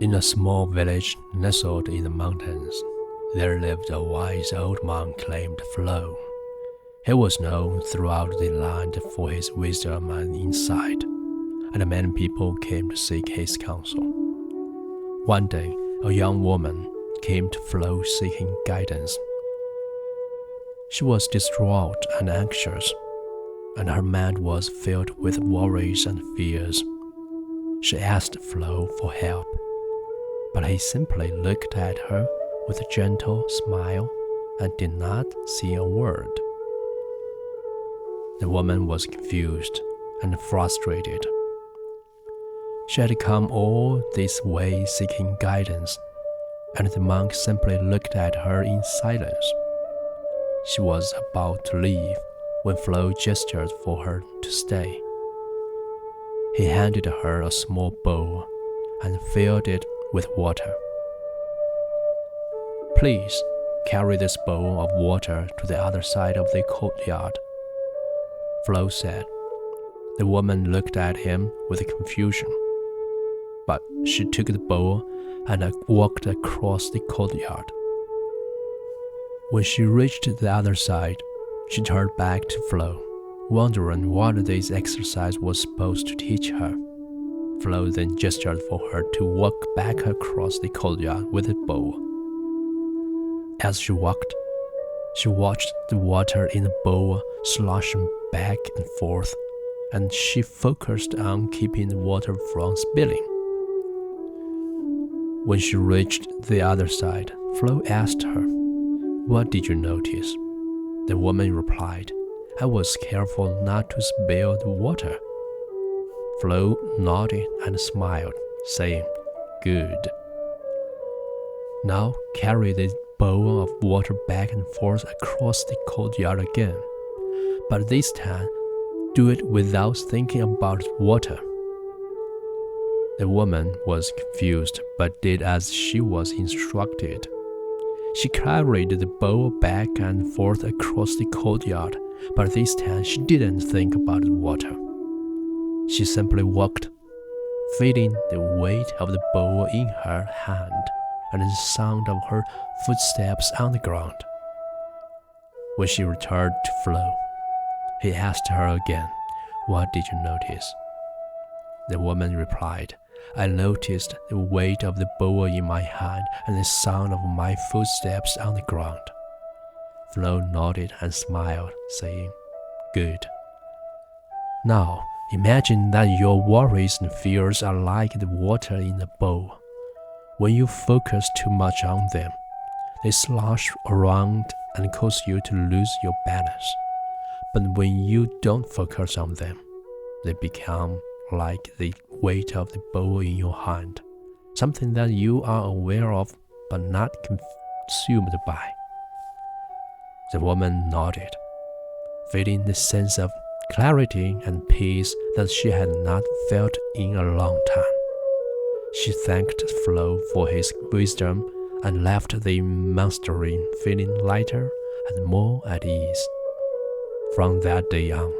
In a small village nestled in the mountains, there lived a wise old monk named Flo. He was known throughout the land for his wisdom and insight, and many people came to seek his counsel. One day, a young woman came to Flo seeking guidance. She was distraught and anxious, and her mind was filled with worries and fears. She asked Flo for help, but he simply looked at her with a gentle smile and did not say a word. The woman was confused and frustrated. She had come all this way seeking guidance, and the monk simply looked at her in silence. She was about to leave when Flo gestured for her to stay. He handed her a small bowl and filled it with water. "Please carry this bowl of water to the other side of the courtyard," Flo said. The woman looked at him with confusion, but she took the bowl and walked across the courtyard. When she reached the other side, she turned back to Flo, wondering what this exercise was supposed to teach her. Flo then gestured for her to walk back across the courtyard with the bowl. As she walked, she watched the water in the bowl sloshing back and forth, and she focused on keeping the water from spilling. When she reached the other side, Flo asked her, "What did you notice?" The woman replied, "I was careful not to spill the water." Flo nodded and smiled, saying, "Good. Now carry the bowl of water back and forth across the courtyard again, but this time do it without thinking about water." The woman was confused but did as she was instructed. She carried the bowl back and forth across the courtyard, but this time she didn't think about the water. She simply walked, feeling the weight of the bowl in her hand and the sound of her footsteps on the ground. When she returned to Flo, he asked her again, "What did you notice?" The woman replied, "I noticed the weight of the bowl in my hand and the sound of my footsteps on the ground." Flo nodded and smiled, saying, "Good. Now, imagine that your worries and fears are like the water in the bowl. When you focus too much on them, they slosh around and cause you to lose your balance. But when you don't focus on them, they become like the weight of the bowl in your hand, something that you are aware of but not consumed by." The woman nodded, feeling the sense of clarity and peace that she had not felt in a long time. She thanked Flo for his wisdom and left the monastery feeling lighter and more at ease. From that day on,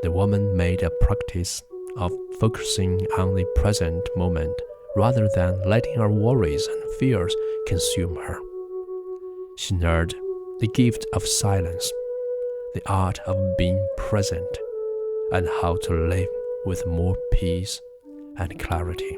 the woman made a practice of focusing on the present moment rather than letting her worries and fears consume her. She learned the gift of silence, the art of being present, and how to live with more peace and clarity.